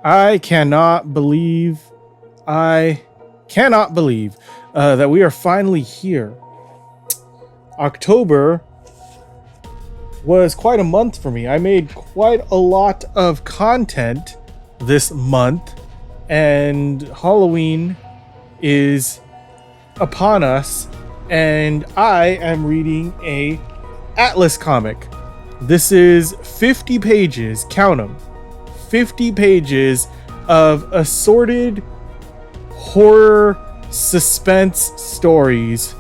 I cannot believe that we are finally here. October was quite a month for me. I made quite a lot of content this month, and Halloween is upon us, and I am reading a Atlas comic. This is 50 pages, count them, 50 pages of assorted horror suspense stories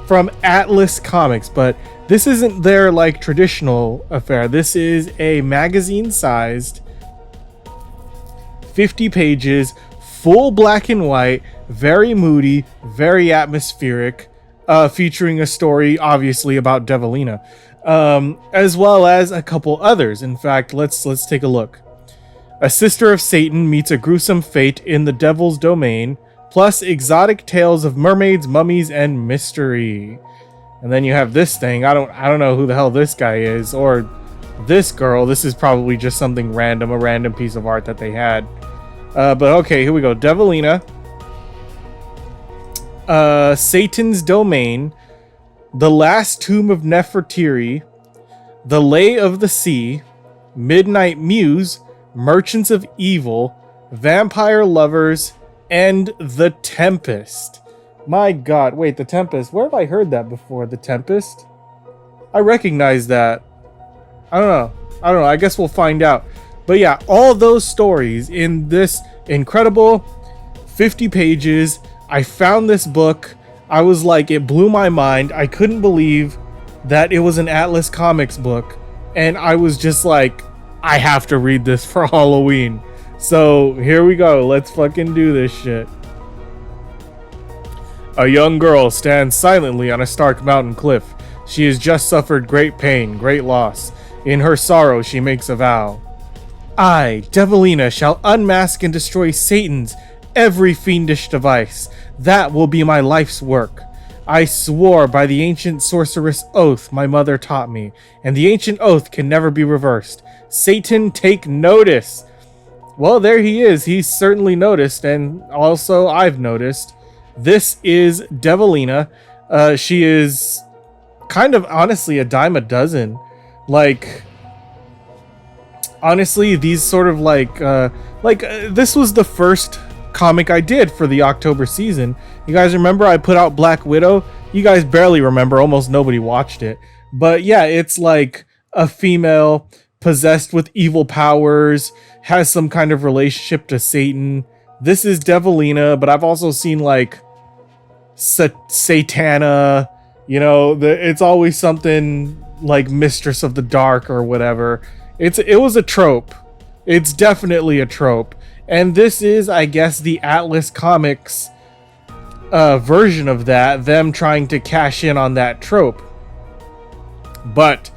from Atlas Comics, but this isn't their like traditional affair. This is a magazine-sized 50 pages, full black and white, very moody, very atmospheric, featuring a story obviously about Devilina, as well as a couple others. In fact, let's take a look. A sister of Satan meets a gruesome fate in the devil's domain, plus exotic tales of mermaids, mummies, and mystery. And then you have this thing. I don't know who the hell this guy is, or this girl. This is probably just something random, a random piece of art that they had. But okay, here we go. Devilina, Satan's Domain, The Last Tomb of Nefertiri, The Lay of the Sea, Midnight Muse, Merchants of Evil, Vampire Lovers, and The Tempest. My god, wait, The Tempest. Where have I heard that before? The Tempest? I recognize that. I don't know. I guess we'll find out. But yeah, all those stories in this incredible 50 pages. I found this book. I was like, it blew my mind. I couldn't believe that it was an Atlas Comics book. And I was just like, I have to read this for Halloween. So here we go. Let's fucking do this shit. A young girl stands silently on a stark mountain cliff. She has just suffered great pain, great loss. In her sorrow, she makes a vow. I, Devilina, shall unmask and destroy Satan's every fiendish device. That will be my life's work. I swore by the ancient sorceress oath my mother taught me, and the ancient oath can never be reversed. Satan, take notice. Well, there he is. He's certainly noticed, and also I've noticed. This is Devilina. She is kind of honestly a dime a dozen. Like, honestly, these sort of this was the first comic I did for the October season. You guys remember I put out Black Widow? You guys barely remember. Almost nobody watched it. But yeah, it's like a female possessed with evil powers, has some kind of relationship to Satan. This is Devilina, but I've also seen like Satana, you know, it's always something like Mistress of the Dark or whatever. It was a trope. It's definitely a trope. And this is, I guess, the Atlas Comics version of that, them trying to cash in on that trope. But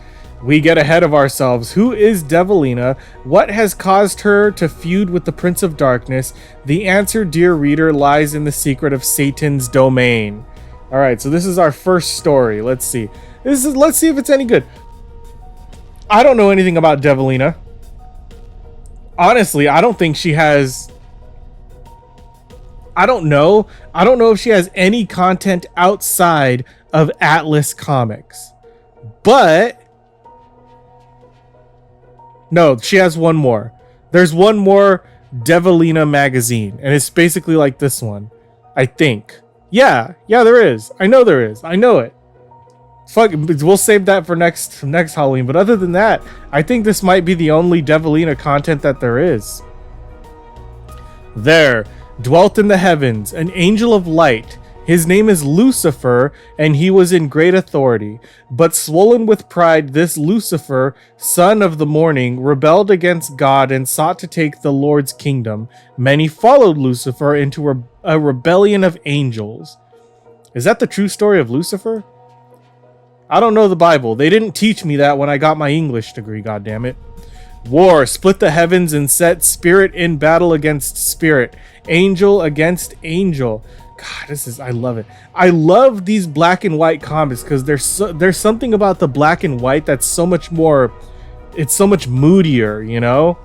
we get ahead of ourselves. Who is Devilina? What has caused her to feud with the Prince of Darkness? The answer, dear reader, lies in the secret of Satan's domain. All right, so this is our first story. Let's see. Let's see if it's any good. I don't know anything about Devilina. Honestly, I don't think she has... I don't know if she has any content outside of Atlas Comics. But... no, she has one more. There's one more Devilina magazine, and it's basically like this one, I think. Yeah, there is. I know there is. I know it. Fuck, we'll save that for next Halloween. But other than that, I think this might be the only Devilina content that there is. There dwelt in the heavens an angel of light. His name is Lucifer, and he was in great authority. But swollen with pride, this Lucifer, son of the morning, rebelled against God and sought to take the Lord's kingdom. Many followed Lucifer into a rebellion of angels. Is that the true story of Lucifer? I don't know the Bible. They didn't teach me that when I got my English degree, goddammit. War split the heavens and set spirit in battle against spirit, angel against angel. God, I love it. I love these black and white comics because there's something about the black and white that's so much more, it's so much moodier, you know?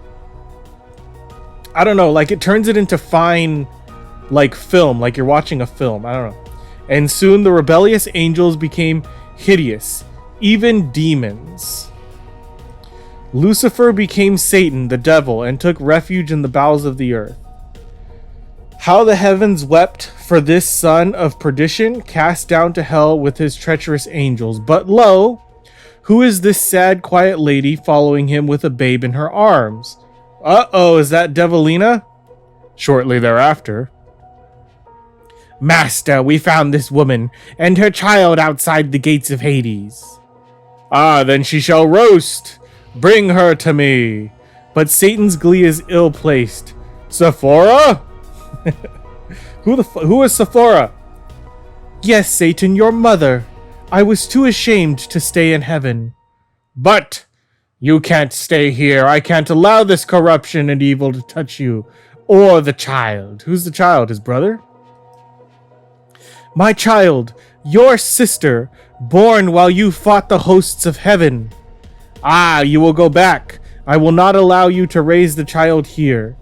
I don't know, like it turns it into fine, like film, like you're watching a film. I don't know. And soon the rebellious angels became hideous, even demons. Lucifer became Satan, the devil, and took refuge in the bowels of the earth. How the heavens wept for this son of perdition, cast down to hell with his treacherous angels. But lo, who is this sad, quiet lady following him with a babe in her arms? Uh-oh, is that Devilina? Shortly thereafter. Master, we found this woman and her child outside the gates of Hades. Ah, then she shall roast. Bring her to me. But Satan's glee is ill-placed. Sephora? Who is Sephora? Yes, Satan, your mother. I was too ashamed to stay in heaven. But you can't stay here. I can't allow this corruption and evil to touch you or the child. Who's the child? His brother? My child, your sister, born while you fought the hosts of heaven. Ah, you will go back. I will not allow you to raise the child here.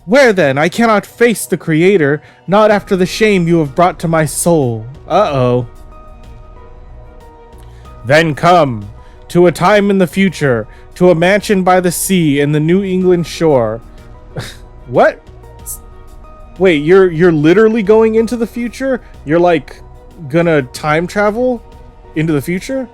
Where then? I cannot face the Creator, not after the shame you have brought to my soul. Uh-oh. Then come, to a time in the future, to a mansion by the sea in the New England shore. What? Wait, you're literally going into the future? You're like gonna time travel into the future?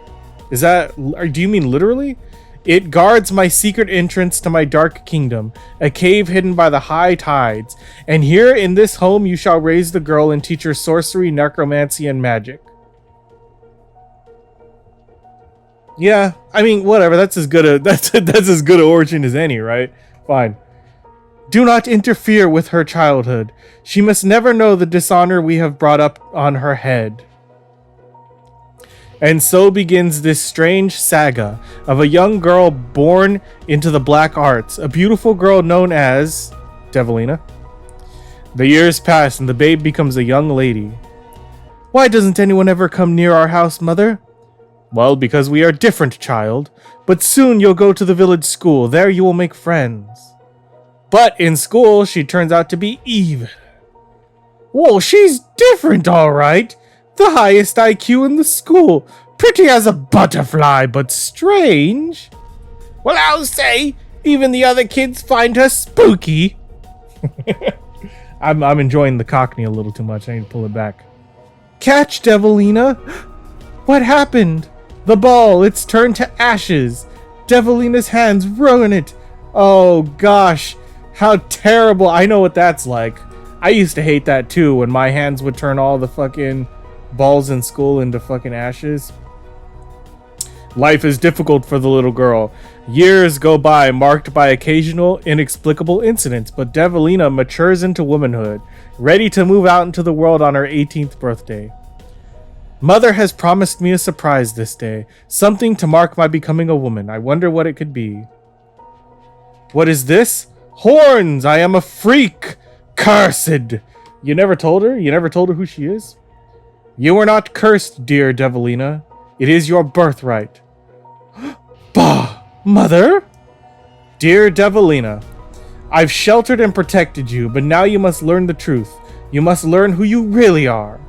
Is that, do you mean literally? It guards my secret entrance to my dark kingdom, a cave hidden by the high tides. And here in this home you shall raise the girl and teach her sorcery, necromancy, and magic. Yeah, I mean, whatever. That's as good a that's as good an origin as any, right? Fine. Do not interfere with her childhood. She must never know the dishonor we have brought up on her head. And so begins this strange saga of a young girl born into the black arts, a beautiful girl known as Devilina. The years pass and the babe becomes a young lady. Why doesn't anyone ever come near our house, mother? Well, because we are different, child. But soon you'll go to the village school. There you will make friends. But in school, she turns out to be evil. Whoa, she's different, all right. The highest IQ in the school. Pretty as a butterfly, but strange. Well, I'll say, even the other kids find her spooky. I'm enjoying the Cockney a little too much. I need to pull it back. Catch, Devilina. What happened? The ball, it's turned to ashes. Devilina's hands ruin it. Oh, gosh. How terrible. I know what that's like. I used to hate that, too, when my hands would turn all the fucking balls in school into fucking ashes. Life is difficult for the little girl. Years go by, marked by occasional, inexplicable incidents, but Devilina matures into womanhood, ready to move out into the world on her 18th birthday. Mother has promised me a surprise this day, something to mark my becoming a woman. I wonder what it could be. What is this? Horns! I am a freak! Cursed! You never told her? You never told her who she is? You are not cursed, dear Devilina. It is your birthright. Bah! Mother? Dear Devilina, I've sheltered and protected you, but now you must learn the truth. You must learn who you really are.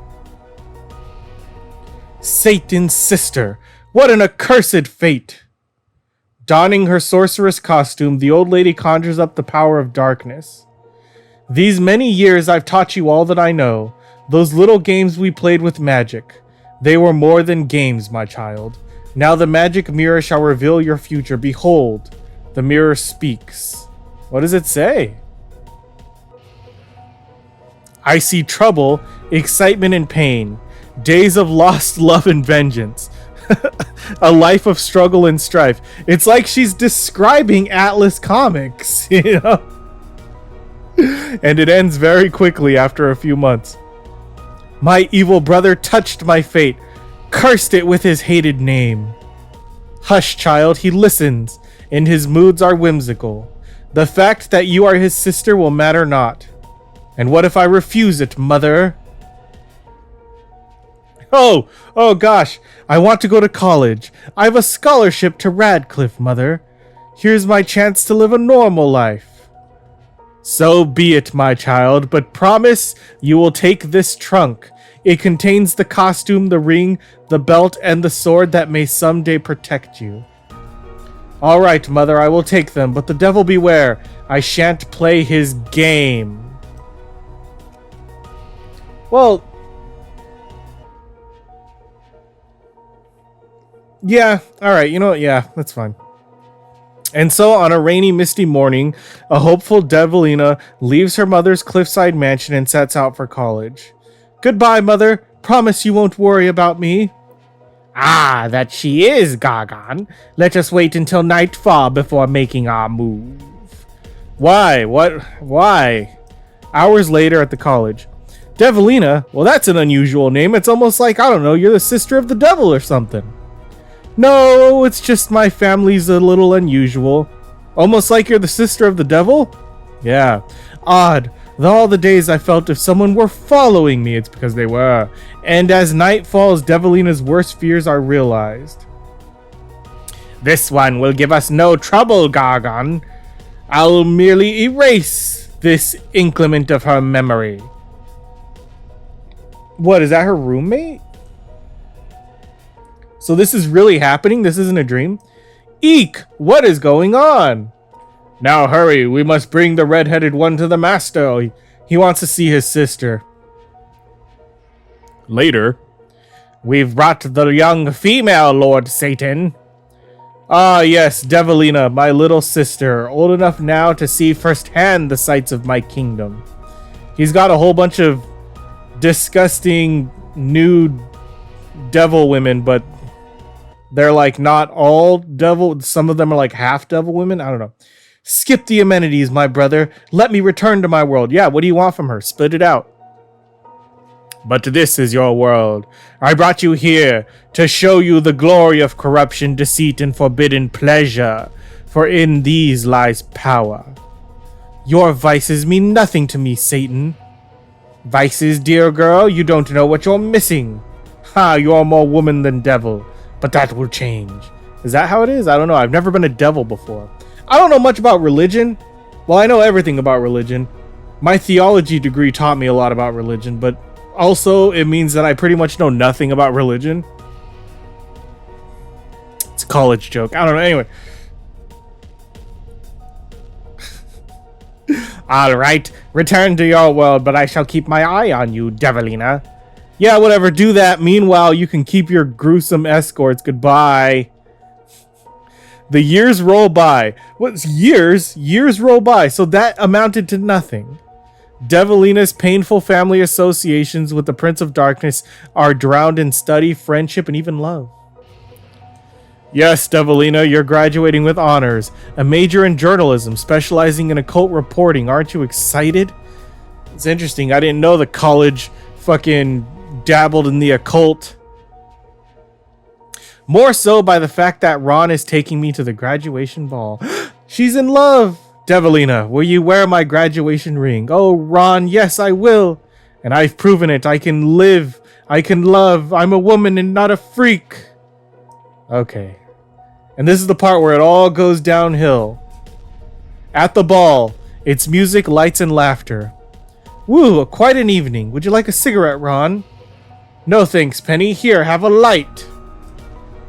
Satan's sister! What an accursed fate! Donning her sorceress costume, the old lady conjures up the power of darkness. These many years I've taught you all that I know. Those little games we played with magic. They were more than games, my child. Now the magic mirror shall reveal your future. Behold, the mirror speaks. What does it say? I see trouble, excitement, and pain. Days of lost love and vengeance. A life of struggle and strife. It's like she's describing Atlas Comics, you know? And it ends very quickly after a few months. My evil brother touched my fate, cursed it with his hated name. Hush, child, he listens, and his moods are whimsical. The fact that you are his sister will matter not. And what if I refuse it, mother? Oh gosh, I want to go to college. I have a scholarship to Radcliffe, mother. Here's my chance to live a normal life. So be it, my child, but promise you will take this trunk. It contains the costume, the ring, the belt, and the sword that may someday protect you. All right, mother, I will take them, but the devil beware. I shan't play his game. Well, yeah, all right, you know what? Yeah, that's fine. And so, on a rainy, misty morning, a hopeful Devilina leaves her mother's cliffside mansion and sets out for college. Goodbye, mother. Promise you won't worry about me. Ah, that she is, Gargon. Let us wait until nightfall before making our move. Why? What? Why? Hours later at the college. Devilina? Well, that's an unusual name. It's almost like, I don't know, you're the sister of the devil or something. No, it's just my family's a little unusual. Almost like you're the sister of the devil? Yeah. Odd. All the days I felt if someone were following me, it's because they were. And as night falls, Devilina's worst fears are realized. This one will give us no trouble, Gargon. I'll merely erase this inclement of her memory. What, is that her roommate? So this is really happening? This isn't a dream? Eek! What is going on? Now hurry, we must bring the red-headed one to the master. He wants to see his sister. Later. We've brought the young female, Lord Satan. Ah, yes, Devilina, my little sister, old enough now to see firsthand the sights of my kingdom. He's got a whole bunch of disgusting nude devil women, but they're like not all devil. Some of them are like half devil women. I don't know. Skip the amenities, my brother. Let me return to my world. Yeah, what do you want from her? Split it out. But this is your world. I brought you here to show you the glory of corruption, deceit, and forbidden pleasure. For in these lies power. Your vices mean nothing to me, Satan. Vices, dear girl, you don't know what you're missing. Ha, you're more woman than devil. But that will change. Is that how it is? I don't know. I've never been a devil before. I don't know much about religion. Well, I know everything about religion. My theology degree taught me a lot about religion, but also it means that I pretty much know nothing about religion. It's a college joke. I don't know. Anyway. All right. Return to your world, but I shall keep my eye on you, Devilina. Yeah, whatever, do that. Meanwhile, you can keep your gruesome escorts. Goodbye. The years roll by. What's years? Years roll by. So that amounted to nothing. Devilina's painful family associations with the Prince of Darkness are drowned in study, friendship, and even love. Yes, Devilina, you're graduating with honors. A major in journalism, specializing in occult reporting. Aren't you excited? It's interesting. I didn't know the college fucking dabbled in the occult. More so by the fact that Ron is taking me to the graduation ball. She's in love. Devilina, will you wear my graduation ring? Oh, Ron, yes, I will. And I've proven it. I can live. I can love. I'm a woman and not a freak. Okay. And this is the part where it all goes downhill. At the ball, it's music, lights, and laughter. Woo, quite an evening. Would you like a cigarette, Ron? No thanks, Penny. Here, have a light.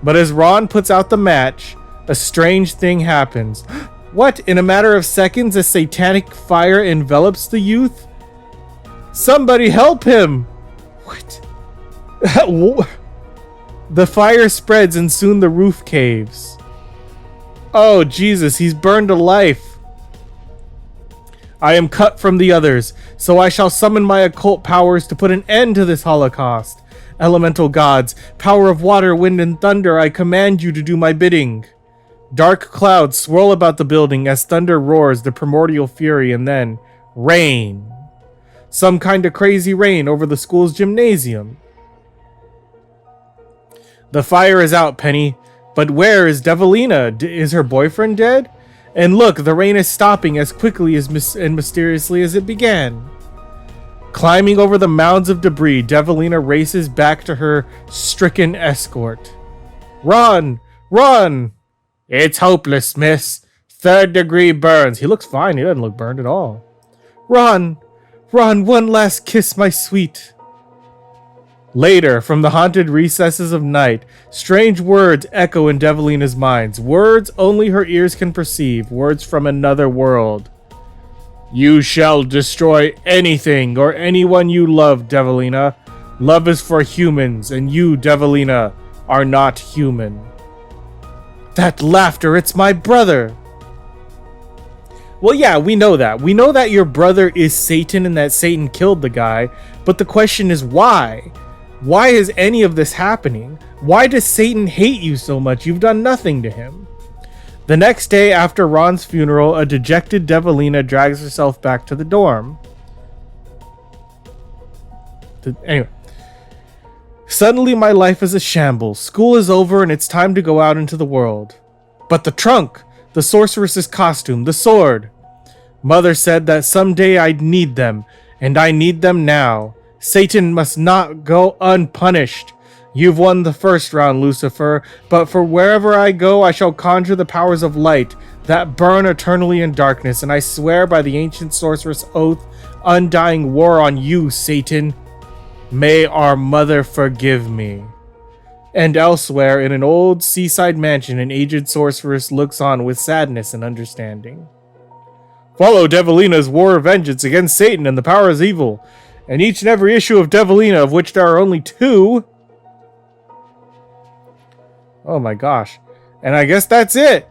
But as Ron puts out the match, a strange thing happens. What? In a matter of seconds, a satanic fire envelops the youth? Somebody help him! What? The fire spreads and soon the roof caves. Oh, Jesus, he's burned to life. I am cut from the others, so I shall summon my occult powers to put an end to this holocaust. Elemental gods, power of water, wind, and thunder, I command you to do my bidding. Dark clouds swirl about the building as thunder roars the primordial fury, and then rain. Some kind of crazy rain over the school's gymnasium. The fire is out, Penny. But where is Devilina? Is her boyfriend dead? And look, the rain is stopping as quickly and mysteriously as it began. Climbing over the mounds of debris, Devilina races back to her stricken escort. Run! Run! It's hopeless, miss. 3rd degree burns. He looks fine. He doesn't look burned at all. Ron! Ron, one last kiss, my sweet. Later, from the haunted recesses of night, strange words echo in Devilina's mind. Words only her ears can perceive. Words from another world. You shall destroy anything or anyone you love, Devilina. Love is for humans, and you, Devilina, are not human. That laughter, it's my brother! Well, yeah, we know that. We know that your brother is Satan and that Satan killed the guy, but the question is why? Why is any of this happening? Why does Satan hate you so much? You've done nothing to him. The next day after Ron's funeral, a dejected Devilina drags herself back to the dorm. Anyway. Suddenly my life is a shambles. School is over and it's time to go out into the world. But the trunk, the sorceress's costume, the sword. Mother said that someday I'd need them, and I need them now. Satan must not go unpunished. You've won the first round, Lucifer, but for wherever I go, I shall conjure the powers of light that burn eternally in darkness, and I swear by the ancient sorceress oath, undying war on you, Satan. May our mother forgive me. And elsewhere, in an old seaside mansion, an aged sorceress looks on with sadness and understanding. Follow Devilina's war of vengeance against Satan and the powers of evil. And each and every issue of Devilina, of which there are only 2. Oh my gosh. And I guess that's it.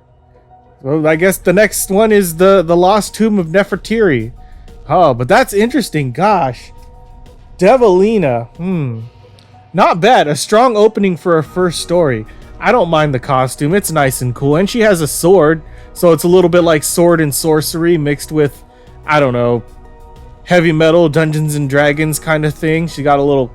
Well, I guess the next one is the Lost Tomb of Nefertiri. Oh, but that's interesting. Gosh. Devilina. Not bad. A strong opening for a first story. I don't mind the costume. It's nice and cool. And she has a sword. So it's a little bit like sword and sorcery mixed with, I don't know, heavy metal, Dungeons and Dragons kind of thing. She got a little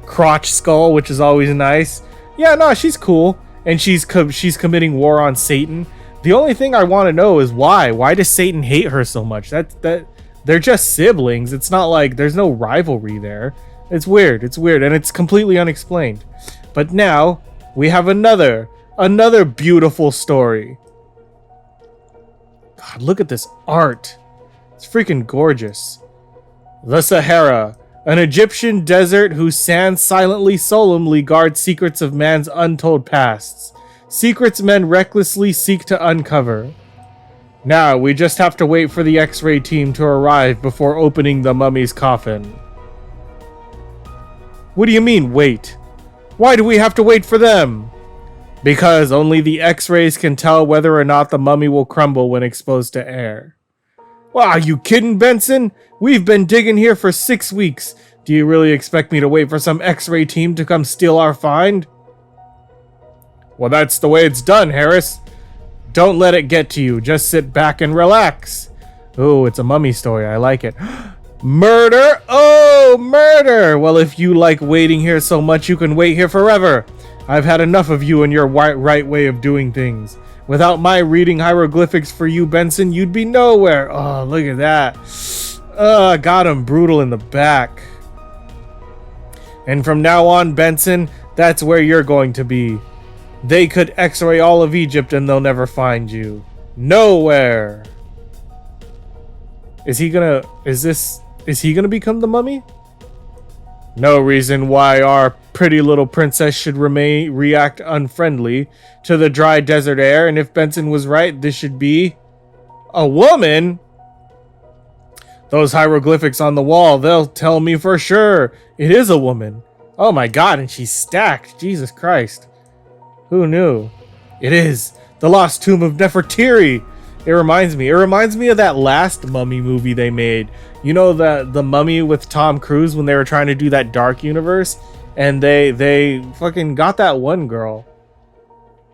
crotch skull, which is always nice. Yeah, no, she's cool. And she's committing war on Satan. The only thing I want to know is why. Why does Satan hate her so much? That they're just siblings. It's not like there's no rivalry there. It's weird. It's weird, and it's completely unexplained. But now we have another beautiful story. God, look at this art. It's freaking gorgeous. The Sahara, an Egyptian desert whose sands silently, solemnly guard secrets of man's untold pasts. Secrets men recklessly seek to uncover. Now, we just have to wait for the X-ray team to arrive before opening the mummy's coffin. What do you mean, wait? Why do we have to wait for them? Because only the X-rays can tell whether or not the mummy will crumble when exposed to air. Well, are you kidding, Benson? We've been digging here for 6 weeks. Do you really expect me to wait for some X-ray team to come steal our find? Well, that's the way it's done, Harris. Don't let it get to you. Just sit back and relax. Oh, it's a mummy story. I like it. Murder? Oh, murder! Well, if you like waiting here so much, you can wait here forever. I've had enough of you and your right way of doing things. Without my reading hieroglyphics for you, Benson, you'd be nowhere. Oh, look at that. Got him brutal in the back. And from now on, Benson, that's where you're going to be. They could X-ray all of Egypt and they'll never find you. Nowhere. Is he gonna become the mummy? No reason why our pretty little princess should react unfriendly to the dry desert air, and if Benson was right, this should be a woman. Those hieroglyphics on the wall, they'll tell me for sure it is a woman. Oh my god, and she's stacked. Jesus Christ. Who knew? It is the Lost Tomb of Nefertiri. It reminds me of that last Mummy movie they made. You know, the Mummy with Tom Cruise when they were trying to do that dark universe, and they fucking got that one girl.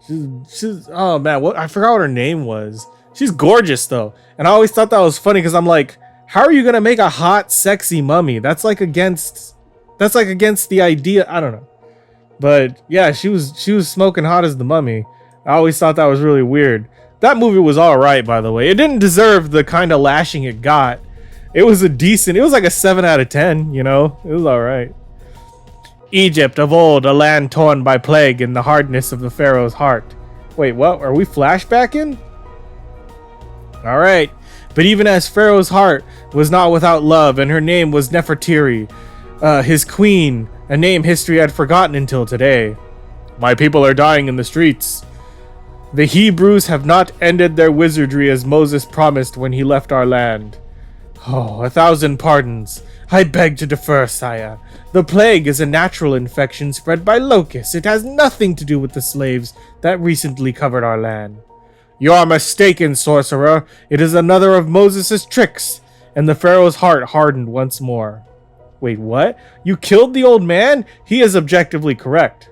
She's oh man, what, I forgot what her name was. She's gorgeous though, and I always thought that was funny because I'm like, how are you gonna make a hot, sexy mummy? That's like against the idea. I don't know. But yeah, she was smoking hot as the mummy. I always thought that was really weird. That movie was all right, by the way. It didn't deserve the kind of lashing it got. It was like a 7 out of 10, you know? It was all right. Egypt of old, a land torn by plague and the hardness of the pharaoh's heart. Wait, what? Are we flashbacking? All right. But even as Pharaoh's heart was not without love, and her name was Nefertiri, his queen, a name history had forgotten until today. My people are dying in the streets. The Hebrews have not ended their wizardry as Moses promised when he left our land. Oh, 1,000 pardons. I beg to defer, sire. The plague is a natural infection spread by locusts. It has nothing to do with the slaves that recently covered our land. You are mistaken, sorcerer. It is another of Moses' tricks. And the Pharaoh's heart hardened once more. Wait, what? You killed the old man? He is objectively correct.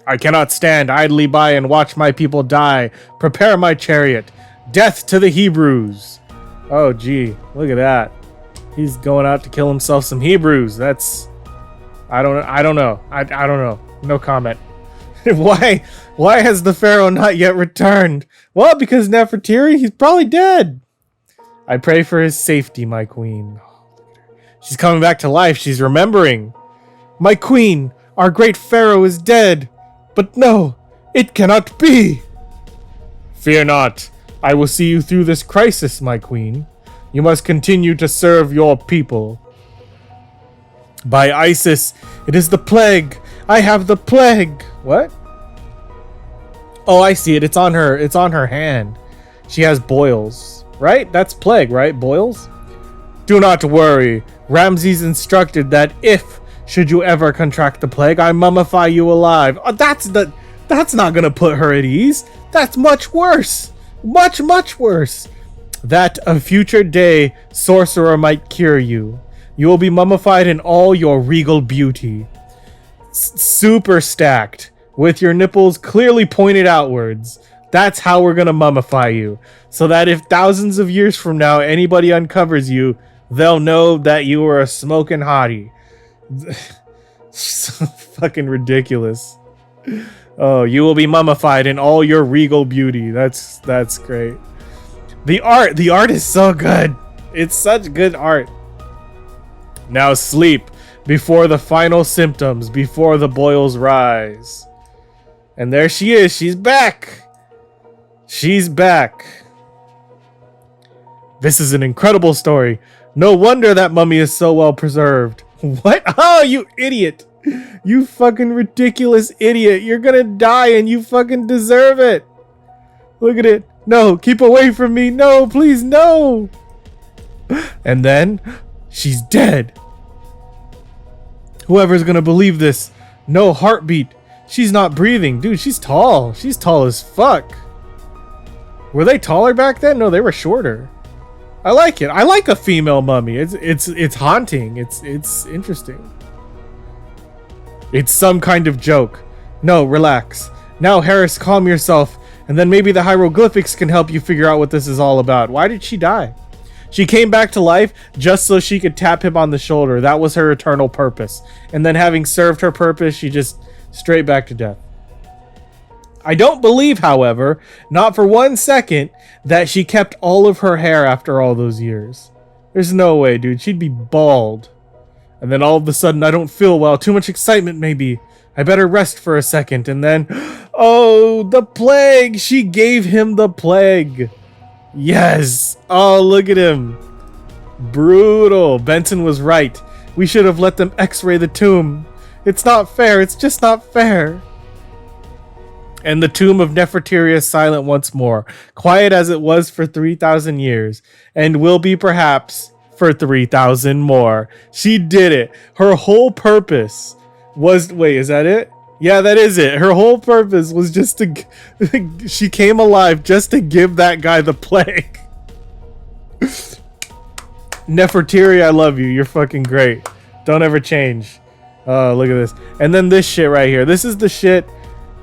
I cannot stand idly by and watch my people die. Prepare my chariot. Death to the Hebrews. Oh, gee. Look at that. He's going out to kill himself some Hebrews. That's... I don't know. I don't know. No comment. Why has the Pharaoh not yet returned? Well, because Nefertiri, he's probably dead. I pray for his safety, my queen. She's coming back to life. She's remembering. My queen, our great Pharaoh is dead. But no, it cannot be. Fear not. I will see you through this crisis, my queen. You must continue to serve your people. By Isis, it is the plague. I have the plague. What? Oh, I see it. It's on her hand. She has boils, right? That's plague, right? Boils? Do not worry. Ramses instructed that if should you ever contract the plague, I mummify you alive. Oh, that's not gonna put her at ease. That's much worse. Much, much worse. That a future day sorcerer might cure you. You will be mummified in all your regal beauty. Super stacked, with your nipples clearly pointed outwards. That's how we're gonna mummify you. So that if thousands of years from now anybody uncovers you, they'll know that you were a smoking hottie. So fucking ridiculous. Oh, you will be mummified in all your regal beauty. That's great. The art is so good. It's such good art. Now sleep before the final symptoms, before the boils rise. And there she is. She's back. She's back. This is an incredible story. No wonder that mummy is so well preserved. What? Oh, you idiot. You fucking ridiculous idiot. You're gonna die and you fucking deserve it. Look at it. No, keep away from me. No, please, no. And then she's dead. Whoever's gonna believe this? No heartbeat. She's not breathing. Dude, she's tall. She's tall as fuck. Were they taller back then? No, they were shorter. I like it. I like a female mummy. It's haunting. It's interesting. It's some kind of joke. No, relax. Now, Harris, calm yourself, and then maybe the hieroglyphics can help you figure out what this is all about. Why did she die? She came back to life just so she could tap him on the shoulder. That was her eternal purpose. And then having served her purpose, she just straight back to death. I don't believe, however, not for 1 second, that she kept all of her hair after all those years. There's no way, dude. She'd be bald. And then all of a sudden, I don't feel well. Too much excitement, maybe. I better rest for a second. And then, oh, the plague. She gave him the plague. Yes. Oh, look at him. Brutal. Benson was right. We should have let them x-ray the tomb. It's not fair. It's just not fair. And the tomb of Nefertiri is silent once more, quiet as it was for 3,000 years, and will be perhaps for 3,000 more. She did it. Her whole purpose was... Wait, is that it? Yeah, that is it. Her whole purpose was just to... She came alive just to give that guy the plague. Nefertiri, I love you. You're fucking great. Don't ever change. Oh, look at this. And then this shit right here. This is the shit...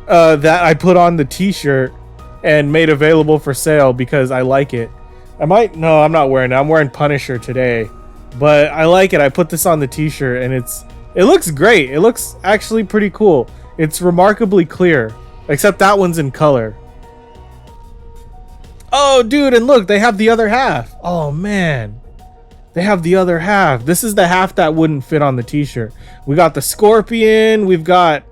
that I put on the t-shirt and made available for sale because I like it. No, I'm not wearing it. I'm wearing Punisher today, but I like it. I put this on the t-shirt and it looks great. It looks actually pretty cool. It's remarkably clear, except that one's in color. Oh, dude, and look, they have the other half. Oh, man. They have the other half. This is the half that wouldn't fit on the t-shirt. We got the Scorpion. We've got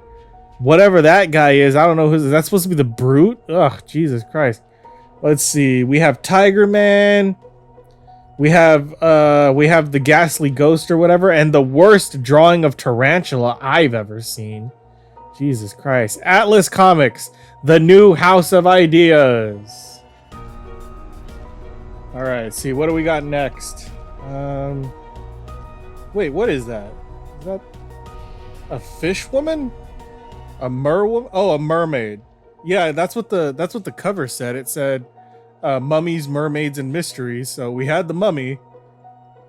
whatever that guy is. I don't know who's that's supposed to be the Brute. Ugh, Jesus Christ. Let's see. We have Tiger Man. We have the Ghastly Ghost or whatever, and the worst drawing of Tarantula I've ever seen. Jesus Christ. Atlas Comics, the new house of ideas. All right, see, what do we got next? Wait, what is that? Is that a fish woman? A merwoman? Oh, a mermaid. Yeah, that's what the cover said. It said mummies, mermaids, and mysteries. So we had the mummy.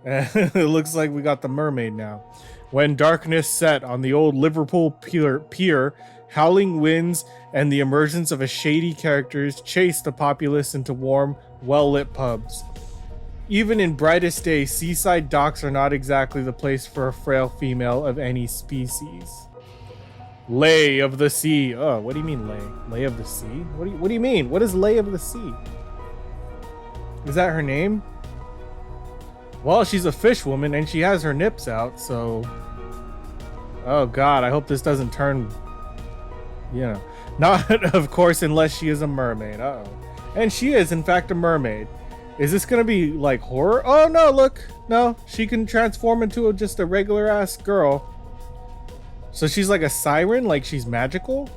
It looks like we got the mermaid now. When darkness set on the old Liverpool pier, howling winds and the emergence of a shady characters chased the populace into warm, well-lit pubs. Even in brightest day, seaside docks are not exactly the place for a frail female of any species. Lay of the Sea. Oh, what do you mean lay? Lay of the Sea? What do you mean? What is Lay of the Sea? Is that her name? Well, she's a fish woman and she has her nips out, so... Oh god, I hope this doesn't turn... You know. Not, of course, unless she is a mermaid. Uh-oh. And she is, in fact, a mermaid. Is this gonna be, like, horror? Oh, no, look. No, she can transform into just a regular-ass girl. So she's like a siren? Like she's magical?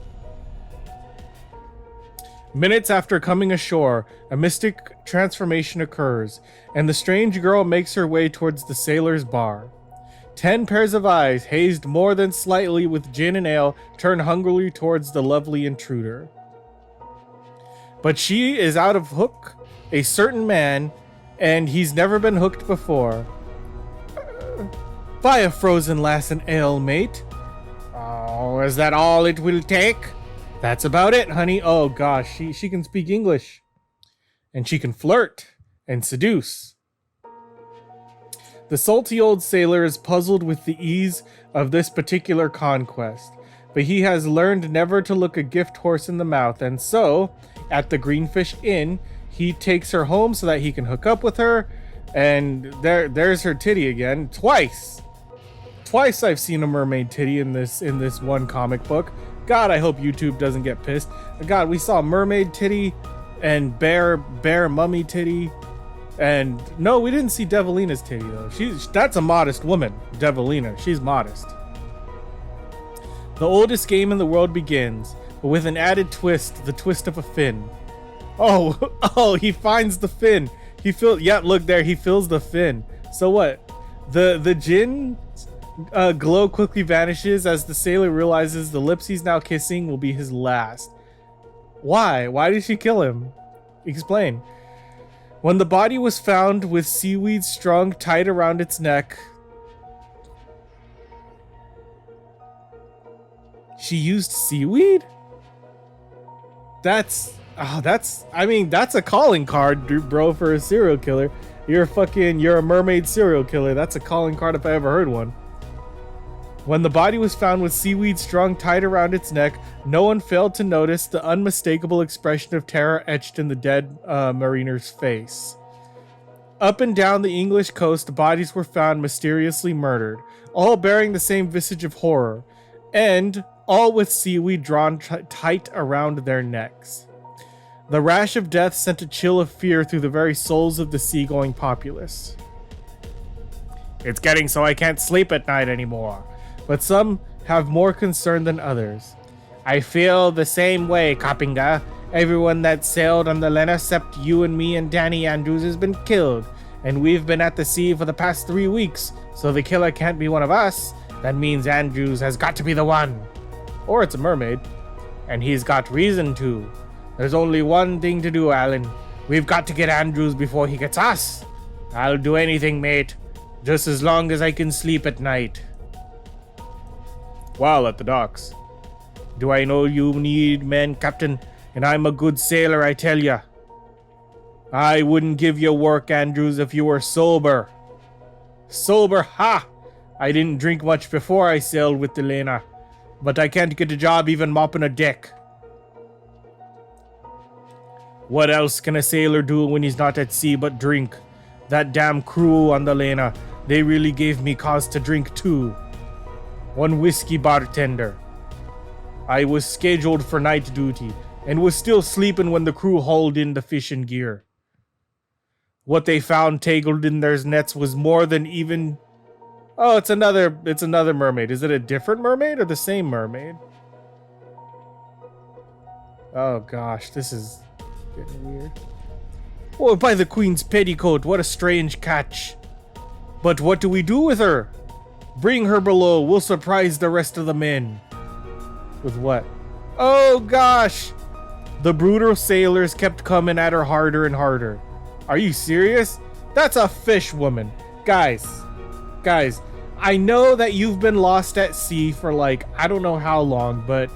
Minutes after coming ashore, a mystic transformation occurs, and the strange girl makes her way towards the sailor's bar. 10 pairs of eyes, hazed more than slightly with gin and ale, turn hungrily towards the lovely intruder. But she is out of hook, a certain man, and he's never been hooked before. Buy a frozen lass and ale, mate. Oh, is that all it will take? That's about it, honey. Oh gosh, she can speak English. And she can flirt and seduce. The salty old sailor is puzzled with the ease of this particular conquest, but he has learned never to look a gift horse in the mouth, and so, at the Greenfish Inn, he takes her home so that he can hook up with her, and there's her titty again, twice. Twice I've seen a mermaid titty in this one comic book. God, I hope YouTube doesn't get pissed. God, we saw mermaid titty and bear mummy titty. And no, we didn't see Devilina's titty though. That's a modest woman, Devilina. She's modest. The oldest game in the world begins, but with an added twist, the twist of a fin. Oh, he finds the fin. Yeah, look there, he fills the fin. So what? The gin glow quickly vanishes as the sailor realizes the lips he's now kissing will be his last. Why? Why did she kill him? Explain. When the body was found with seaweed strung tight around its neck, she used seaweed? That's a calling card, bro, for a serial killer. You're a mermaid serial killer. That's a calling card if I ever heard one. When the body was found with seaweed strung tight around its neck, no one failed to notice the unmistakable expression of terror etched in the dead mariner's face. Up and down the English coast, bodies were found mysteriously murdered, all bearing the same visage of horror, and all with seaweed drawn tight around their necks. The rash of death sent a chill of fear through the very souls of the seagoing populace. It's getting so I can't sleep at night anymore. But some have more concern than others. I feel the same way, Coppinga. Everyone that sailed on the Lena except you and me and Danny Andrews has been killed. And we've been at the sea for the past 3 weeks, so the killer can't be one of us. That means Andrews has got to be the one. Or it's a mermaid. And he's got reason to. There's only one thing to do, Alan. We've got to get Andrews before he gets us. I'll do anything, mate. Just as long as I can sleep at night. While at the docks. Do I know you need men, Captain? And I'm a good sailor, I tell ya. I wouldn't give you work, Andrews, if you were sober. Sober, ha! I didn't drink much before I sailed with Devilina, but I can't get a job even mopping a deck. What else can a sailor do when he's not at sea but drink? That damn crew on the Lena, they really gave me cause to drink too. One whiskey bartender. I was scheduled for night duty, and was still sleeping when the crew hauled in the fishing gear. What they found tangled in their nets was more than even... Oh, it's another mermaid. Is it a different mermaid or the same mermaid? Oh gosh, this is getting weird. Oh, by the Queen's petticoat, what a strange catch. But what do we do with her? Bring her below, we'll surprise the rest of the men. With what? Oh gosh! The brutal sailors kept coming at her harder and harder. Are you serious? That's a fish woman. Guys, I know that you've been lost at sea for like, I don't know how long, but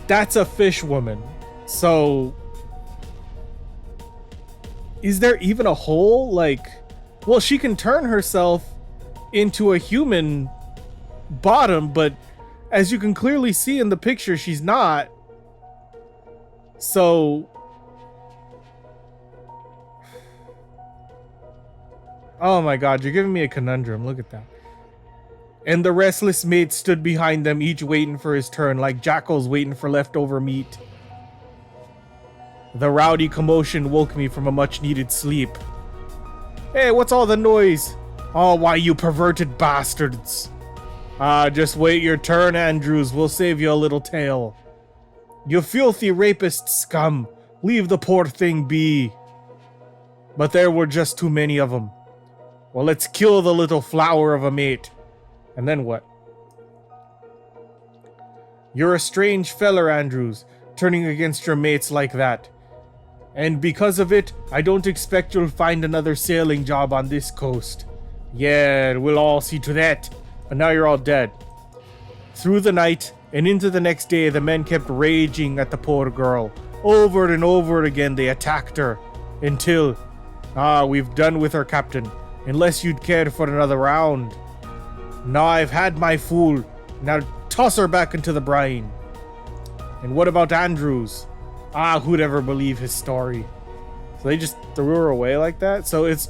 that's a fish woman. So, is there even a hole? Like, well, she can turn herself into a human bottom, but as you can clearly see in the picture, she's not. So, oh my god, you're giving me a conundrum. Look at that. And the restless mates stood behind them, each waiting for his turn, like jackals waiting for leftover meat. The rowdy commotion woke me from a much-needed sleep. Hey, what's all the noise? Oh, why, you perverted bastards. Just wait your turn, Andrews. We'll save you a little tale. You filthy rapist scum. Leave the poor thing be. But there were just too many of them. Well, let's kill the little flower of a mate. And then what? You're a strange feller, Andrews, turning against your mates like that. And because of it, I don't expect you'll find another sailing job on this coast. Yeah, we'll all see to that. But now you're all dead. Through the night and into the next day, the men kept raging at the poor girl. Over and over again, they attacked her. Until, we've done with her, Captain. Unless you'd care for another round. Now I've had my fool. Now toss her back into the brine. And what about Andrews? Who'd ever believe his story? So they just threw her away like that? So it's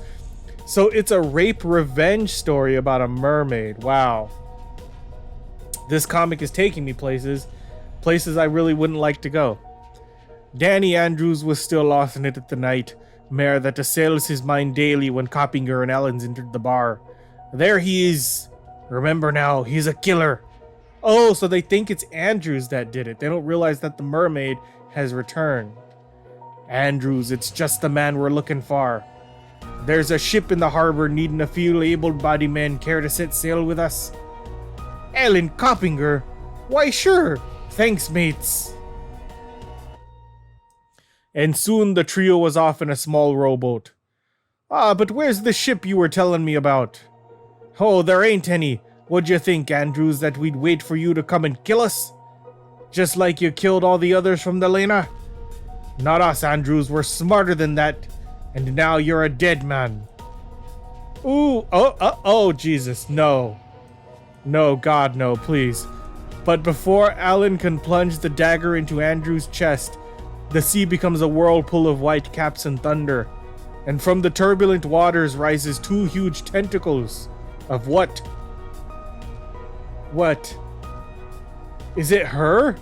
a rape revenge story about a mermaid. Wow. This comic is taking me places I really wouldn't like to go. Danny Andrews was still lost in it at the night mare that assails his mind daily when Coppinger and Ellens entered the bar. There he is. Remember now, he's a killer. Oh, so they think it's Andrews that did it. They don't realize that the mermaid has returned. Andrews, it's just the man we're looking for. There's a ship in the harbor needing a few able-bodied men. Care to set sail with us? Ellen Coppinger? Why, sure. Thanks, mates. And soon the trio was off in a small rowboat. But where's the ship you were telling me about? Oh, there ain't any. What'd you think, Andrews, that we'd wait for you to come and kill us? Just like you killed all the others from the Lena? Not us, Andrews. We're smarter than that. And now you're a dead man. Ooh, oh, Jesus, no. No, God, no, please. But before Alan can plunge the dagger into Andrew's chest, the sea becomes a whirlpool of white caps and thunder. And from the turbulent waters rises two huge tentacles. Of what? What? Is it her?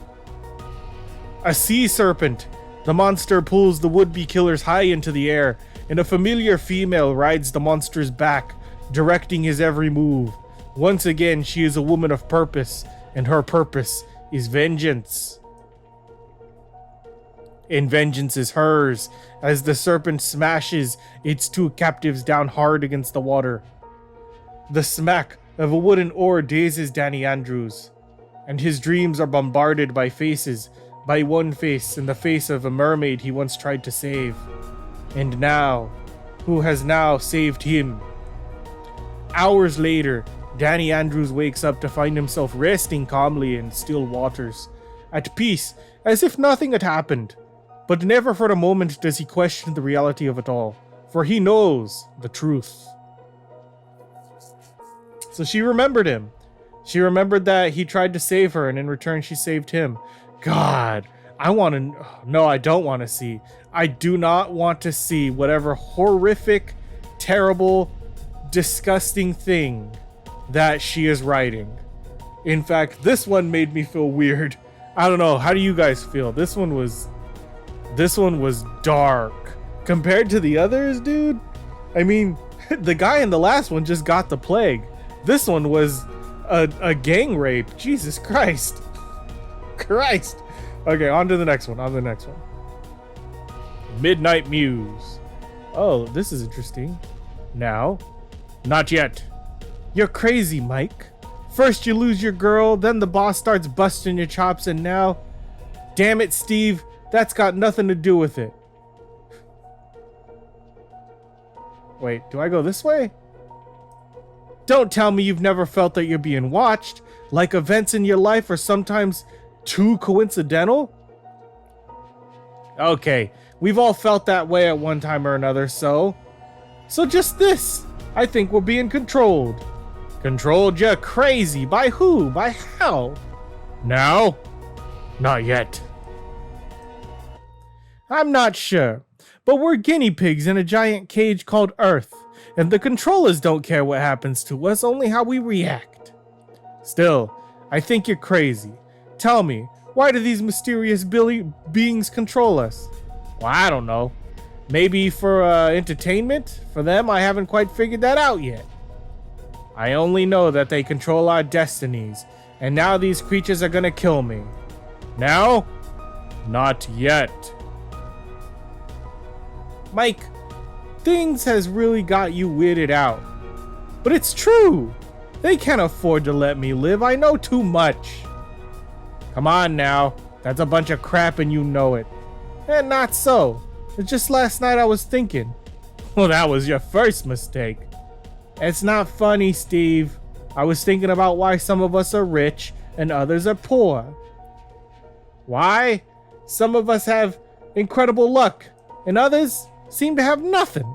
A sea serpent. The monster pulls the would-be killers high into the air, and a familiar female rides the monster's back, directing his every move. Once again, she is a woman of purpose, and her purpose is vengeance. And vengeance is hers, as the serpent smashes its two captives down hard against the water. The smack of a wooden oar dazes Danny Andrews, and his dreams are bombarded by faces, by one face in the face of a mermaid he once tried to save. And now, who has now saved him? Hours later, Danny Andrews wakes up to find himself resting calmly in still waters, at peace, as if nothing had happened. But never for a moment does he question the reality of it all, for he knows the truth. So she remembered him. She remembered that he tried to save her, and in return she saved him. God, I don't want to see. I do not want to see whatever horrific, terrible, disgusting thing that she is writing. In fact, this one made me feel weird. I don't know. How do you guys feel? This one was dark compared to the others, dude. I mean, the guy in the last one just got the plague. This one was a gang rape. Jesus Christ. Christ. Okay, on to the next one. Midnight Muse. Oh, this is interesting. Now, not yet. You're crazy, Mike. First you lose your girl, then the boss starts busting your chops, and now... Damn it, Steve. That's got nothing to do with it. Wait, do I go this way? Don't tell me you've never felt that you're being watched, like events in your life are sometimes too coincidental? Okay, we've all felt that way at one time or another, so just this. I think we're being controlled. Controlled? You're crazy. By who? By how? Now? Not yet. I'm not sure, but we're guinea pigs in a giant cage called Earth, and the controllers don't care what happens to us, only how we react. Still, I think you're crazy. Tell me, why do these mysterious beings control us? Well, I don't know. Maybe for entertainment? For them, I haven't quite figured that out yet. I only know that they control our destinies, and now these creatures are gonna kill me. Now? Not yet. Mike, things has really got you weirded out. But it's true. They can't afford to let me live. I know too much. Come on now. That's a bunch of crap and you know it. And not so. Just last night I was thinking. Well, that was your first mistake. It's not funny, Steve. I was thinking about why some of us are rich and others are poor. Why? Some of us have incredible luck and others seem to have nothing.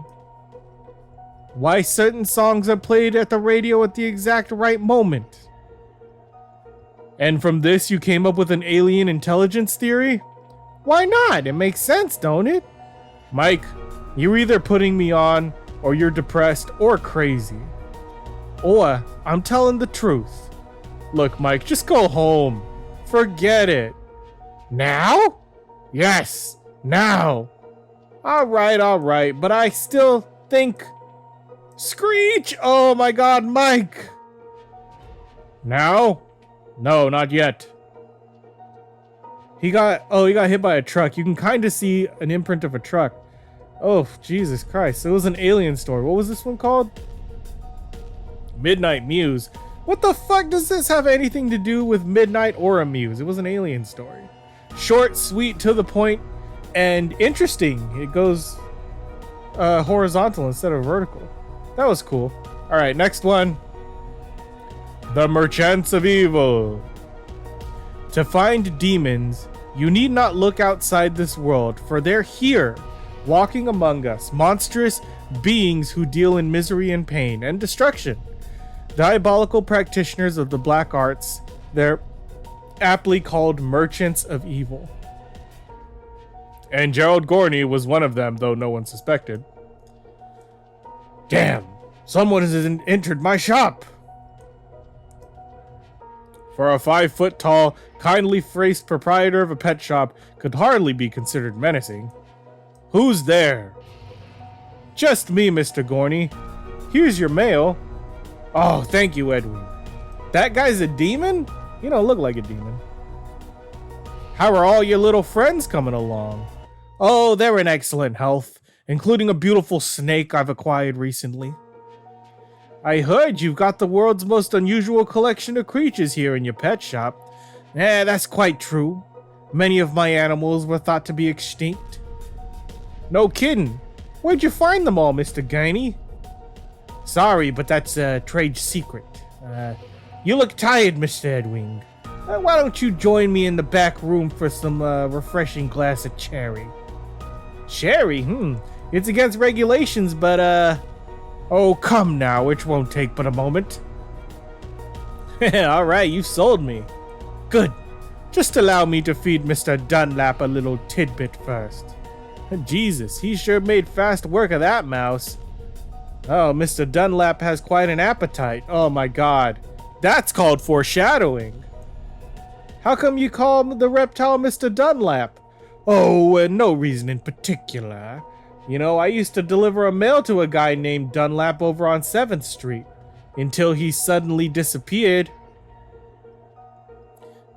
Why certain songs are played at the radio at the exact right moment. And from this you came up with an alien intelligence theory? Why not? It makes sense, don't it? Mike, you're either putting me on, or you're depressed, or crazy. Or I'm telling the truth. Look, Mike, just go home. Forget it. Now? Yes, now. Alright, but I still think... Screech! Oh my god, Mike! Now? No, not yet. He got hit by a truck. You can kind of see an imprint of a truck. Oh, Jesus Christ. It was an alien story. What was this one called? Midnight Muse. What the fuck does this have anything to do with Midnight or a Muse? It was an alien story. Short, sweet, to the point, and interesting. It goes horizontal instead of vertical. That was cool. Alright, next one. The Merchants of Evil. To find demons, you need not look outside this world, for they're here, walking among us, monstrous beings who deal in misery and pain and destruction. Diabolical practitioners of the black arts, they're aptly called Merchants of Evil. And Gerald Gorney was one of them, though no one suspected. Damn, someone has entered my shop. For a 5-foot-tall, kindly-faced proprietor of a pet shop could hardly be considered menacing. Who's there? Just me, Mr. Gorney. Here's your mail. Oh, thank you, Edwin. That guy's a demon? You don't look like a demon. How are all your little friends coming along? Oh, they're in excellent health, including a beautiful snake I've acquired recently. I heard you've got the world's most unusual collection of creatures here in your pet shop. That's quite true. Many of my animals were thought to be extinct. No kidding. Where'd you find them all, Mr. Gainey? Sorry, but that's a trade secret. You look tired, Mr. Edwing. Why don't you join me in the back room for some refreshing glass of cherry? Cherry? It's against regulations, but oh, come now, it won't take but a moment. Alright, you sold me. Good. Just allow me to feed Mr. Dunlap a little tidbit first. Jesus, he sure made fast work of that mouse. Oh, Mr. Dunlap has quite an appetite. Oh my god. That's called foreshadowing. How come you call the reptile Mr. Dunlap? Oh, no reason in particular. You know, I used to deliver a mail to a guy named Dunlap over on 7th Street. Until he suddenly disappeared.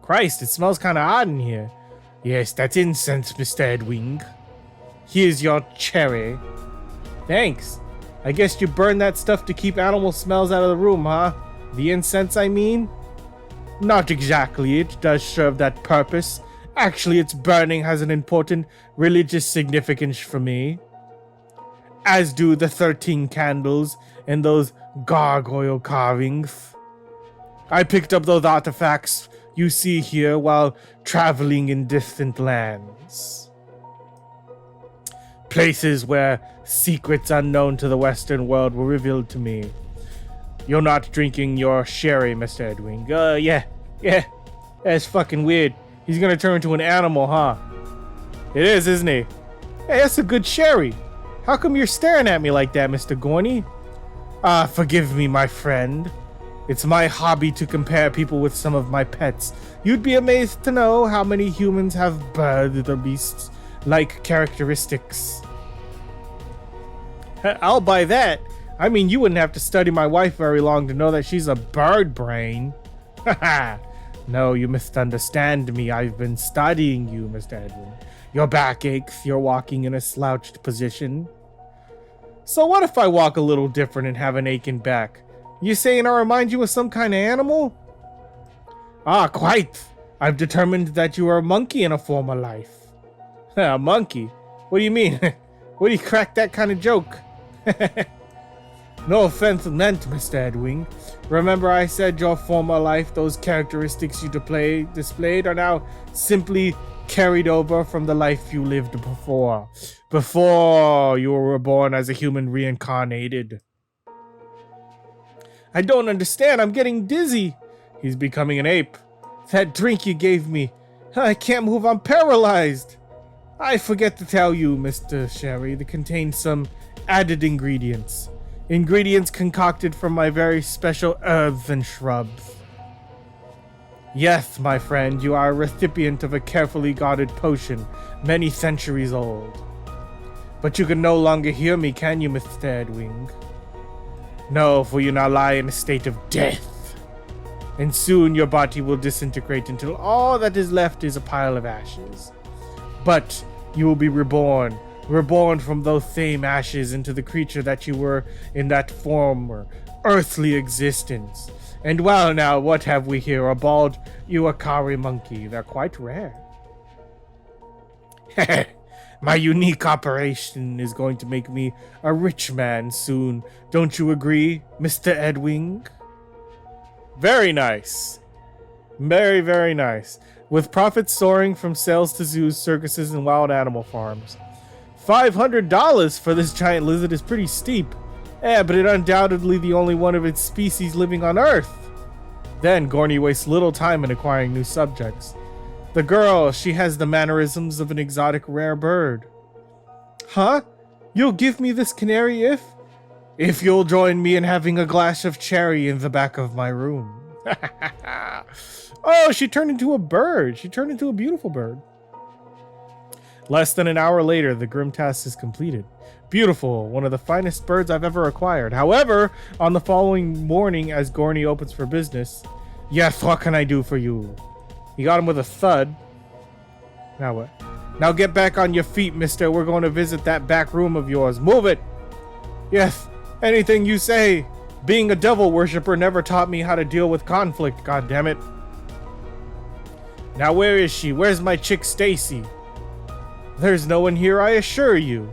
Christ, it smells kind of odd in here. Yes, that's incense, Mr. Edwing. Here's your cherry. Thanks. I guess you burn that stuff to keep animal smells out of the room, huh? The incense, I mean? Not exactly. It does serve that purpose. Actually, its burning has an important religious significance for me. As do the 13 candles and those gargoyle carvings. I picked up those artifacts you see here while traveling in distant lands. Places where secrets unknown to the Western world were revealed to me. You're not drinking your sherry, Mr. Edwing. Yeah. That's fucking weird. He's gonna turn into an animal, huh? It is, isn't he? Hey, that's a good sherry. How come you're staring at me like that, Mr. Gorney? Forgive me, my friend. It's my hobby to compare people with some of my pets. You'd be amazed to know how many humans have birds or beasts-like characteristics. I'll buy that. I mean, you wouldn't have to study my wife very long to know that she's a bird brain. Haha. No, you misunderstand me. I've been studying you, Mr. Edwin. Your back aches. You're walking in a slouched position. So what if I walk a little different and have an aching back? You saying I remind you of some kind of animal? Ah, quite. I've determined that you were a monkey in a former life. A monkey? What do you mean? Where do you crack that kind of joke? No offense meant, Mr. Edwing. Remember I said your former life, those characteristics you displayed are now simply carried over from the life you lived before. Before you were reborn as a human reincarnated. I don't understand. I'm getting dizzy. He's becoming an ape. That drink you gave me. I can't move. I'm paralyzed. I forget to tell you, Mr. Sherry, that contains some added ingredients. Ingredients concocted from my very special herbs and shrubs. Yes, my friend, you are a recipient of a carefully guarded potion, many centuries old. But you can no longer hear me, can you, Mr. Edwing? No, for you now lie in a state of death. And soon your body will disintegrate until all that is left is a pile of ashes. But you will be reborn from those same ashes into the creature that you were in that former earthly existence. And well now, what have we here? A bald Uakari monkey. They're quite rare. My unique operation is going to make me a rich man soon. Don't you agree, Mr. Edwing? Very nice. Very, very nice. With profits soaring from sales to zoos, circuses, and wild animal farms. $500 for this giant lizard is pretty steep. Yeah, but it's undoubtedly the only one of its species living on Earth. Then Gorney wastes little time in acquiring new subjects. The girl, she has the mannerisms of an exotic rare bird. Huh? You'll give me this canary if you'll join me in having a glass of cherry in the back of my room. Oh, she turned into a bird. She turned into a beautiful bird. Less than an hour later, the grim task is completed. Beautiful, one of the finest birds I've ever acquired. However, on the following morning, as Gorney opens for business, yes, what can I do for you? He got him with a thud. Now what? Now get back on your feet, mister. We're going to visit that back room of yours. Move it! Yes, anything you say. Being a devil worshiper never taught me how to deal with conflict, goddammit. Now where is she? Where's my chick Stacy? There's no one here, I assure you.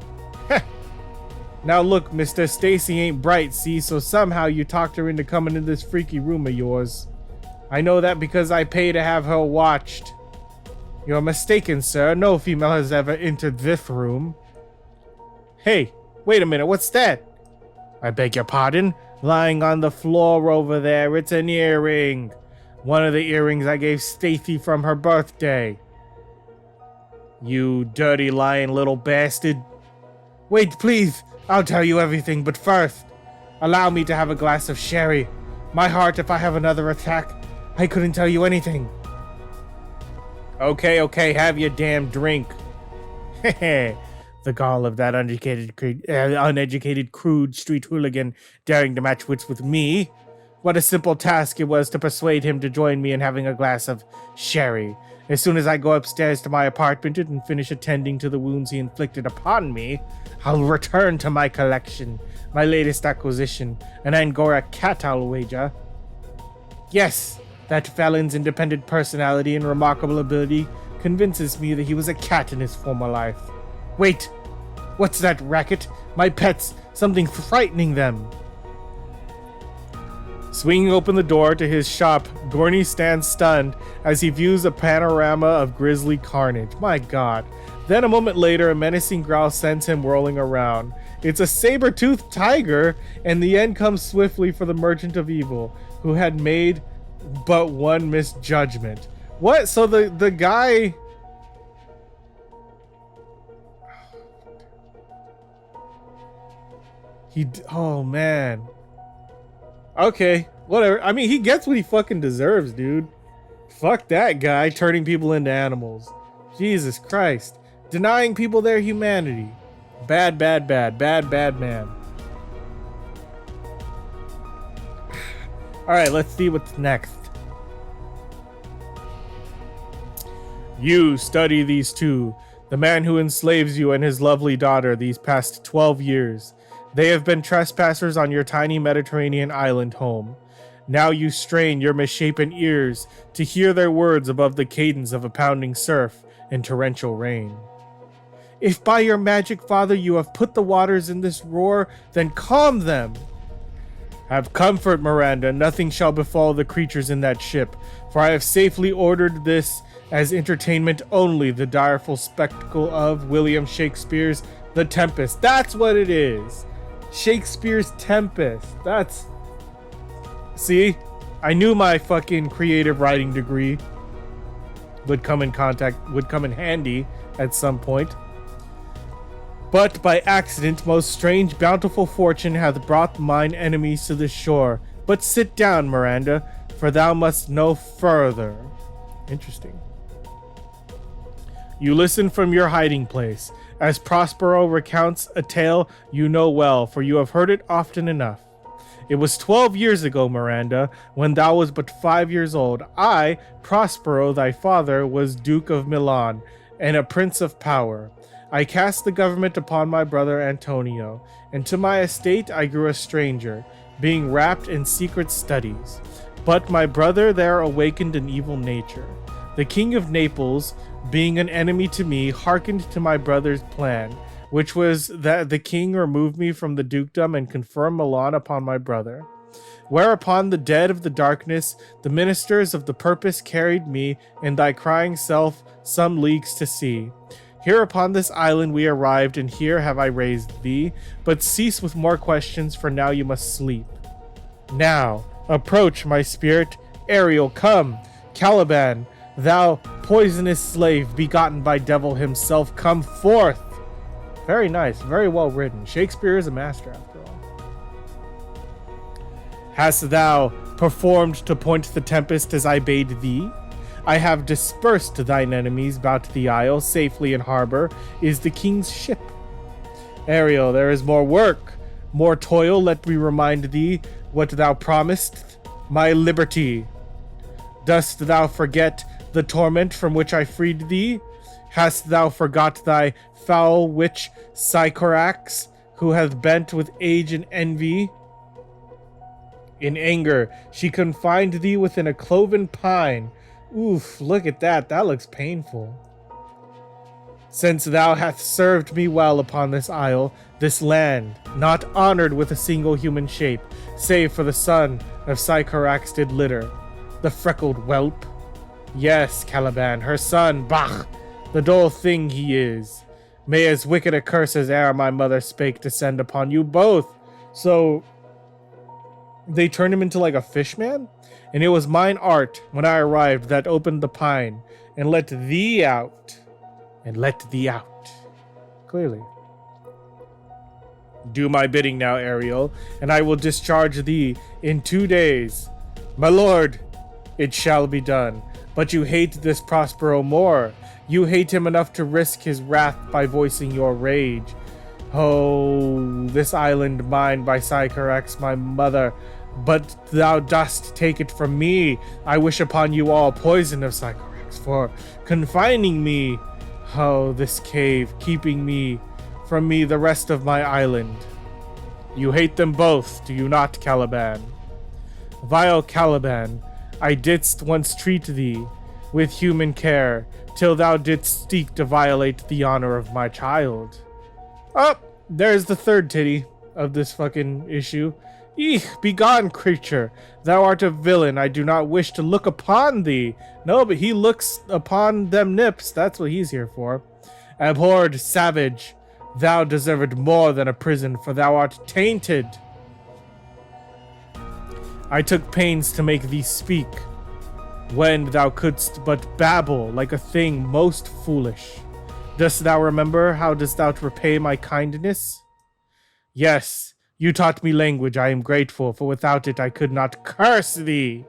Now look, mister, Stacy ain't bright, see? So somehow you talked her into coming in this freaky room of yours. I know that because I pay to have her watched. You're mistaken, sir. No female has ever entered this room. Hey, wait a minute, what's that? I beg your pardon? Lying on the floor over there, it's an earring. One of the earrings I gave Stacy from her birthday. You dirty lying little bastard. Wait, please. I'll tell you everything, but first, allow me to have a glass of sherry. My heart, if I have another attack, I couldn't tell you anything. Okay, have your damn drink. Hehe. The gall of that uneducated, crude street hooligan daring to match wits with me. What a simple task it was to persuade him to join me in having a glass of sherry. As soon as I go upstairs to my apartment and finish attending to the wounds he inflicted upon me, I'll return to my collection, my latest acquisition, an Angora cat, I'll wager. Yes, that felon's independent personality and remarkable ability convinces me that he was a cat in his former life. Wait, what's that racket? My pets, something frightening them. Swinging open the door to his shop, Gorney stands stunned as he views a panorama of grisly carnage. My god. Then a moment later, a menacing growl sends him whirling around. It's a saber-toothed tiger, and the end comes swiftly for the Merchant of Evil, who had made but one misjudgment. What? So the guy... Oh, man. Okay, whatever. I mean, he gets what he fucking deserves, dude. Fuck that guy turning people into animals. Jesus Christ. Denying people their humanity. Bad man. Alright, let's see what's next. You study these two, the man who enslaves you and his lovely daughter these past 12 years. They have been trespassers on your tiny Mediterranean island home. Now you strain your misshapen ears to hear their words above the cadence of a pounding surf and torrential rain. If by your magic, Father, you have put the waters in this roar, then calm them. Have comfort, Miranda. Nothing shall befall the creatures in that ship, for I have safely ordered this as entertainment only, the direful spectacle of William Shakespeare's The Tempest. That's what it is. Shakespeare's Tempest. That's... See? I knew my fucking creative writing degree would come in handy at some point. But by accident, most strange, bountiful fortune hath brought mine enemies to the shore. But sit down, Miranda, for thou must know further. Interesting. You listen from your hiding place, as Prospero recounts a tale you know well, for you have heard it often enough. It was 12 years ago, Miranda, when thou was but 5 years old. I, Prospero, thy father, was Duke of Milan, and a prince of power. I cast the government upon my brother Antonio, and to my estate I grew a stranger, being wrapped in secret studies. But my brother there awakened an evil nature. The king of Naples, being an enemy to me, hearkened to my brother's plan, which was that the king remove me from the dukedom and confer Milan upon my brother. Whereupon the dead of the darkness, the ministers of the purpose carried me and thy crying self some leagues to sea. Here upon this island we arrived, and here have I raised thee. But cease with more questions, for now you must sleep. Now, approach, my spirit. Ariel, come. Caliban, thou poisonous slave, begotten by devil himself, come forth. Very nice, very well written. Shakespeare is a master, after all. Hast thou performed to point the tempest as I bade thee? I have dispersed thine enemies about the isle, safely in harbor is the king's ship. Ariel, there is more work, more toil, let me remind thee what thou promised, my liberty. Dost thou forget the torment from which I freed thee? Hast thou forgot thy foul witch Sycorax, who hath bent with age and envy? In anger, she confined thee within a cloven pine. Oof, look at that. That looks painful. Since thou hast served me well upon this isle, this land, not honored with a single human shape, save for the son of Sycorax did litter, the freckled whelp. Yes, Caliban, her son, bah, the dull thing he is. May as wicked a curse as e'er my mother spake descend upon you both. So, they turned him into like a fish man? And it was mine art, when I arrived, that opened the pine, and let thee out. And let thee out. Clearly. Do my bidding now, Ariel, and I will discharge thee in 2 days. My lord, It shall be done. But you hate this Prospero more. You hate him enough to risk his wrath by voicing your rage. Oh, this island mine by Sycorax, my mother. But thou dost take it from me. I wish upon you all poison of Sycorax for confining me. Oh, this cave, keeping me from me the rest of my island. You hate them both, do you not, Caliban? Vile Caliban, I didst once treat thee with human care, till thou didst seek to violate the honor of my child. Oh, there's the third titty of this fucking issue. Eek, begone, creature. Thou art a villain. I do not wish to look upon thee. No, but he looks upon them nips. That's what he's here for. Abhorred savage, thou deserved more than a prison, for thou art tainted. I took pains to make thee speak, when thou couldst but babble like a thing most foolish. Dost thou remember how dost thou repay my kindness? Yes, you taught me language, I am grateful, for without it I could not curse thee.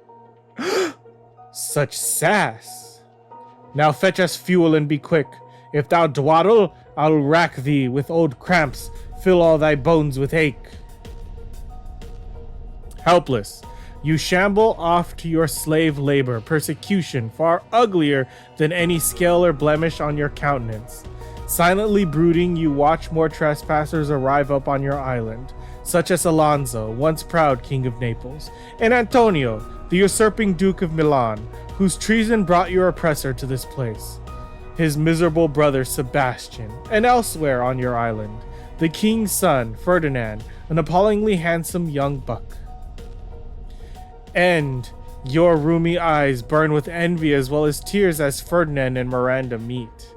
Such sass. Now fetch us fuel and be quick. If thou dwaddle, I'll rack thee with old cramps, fill all thy bones with ache. Helpless, you shamble off to your slave labor, persecution far uglier than any scale or blemish on your countenance. Silently brooding, you watch more trespassers arrive up on your island, such as Alonso, once proud king of Naples, and Antonio, the usurping Duke of Milan, whose treason brought your oppressor to this place. His miserable brother Sebastian, and elsewhere on your island, the king's son, Ferdinand, an appallingly handsome young buck. And your rheumy eyes burn with envy as well as tears as Ferdinand and Miranda meet.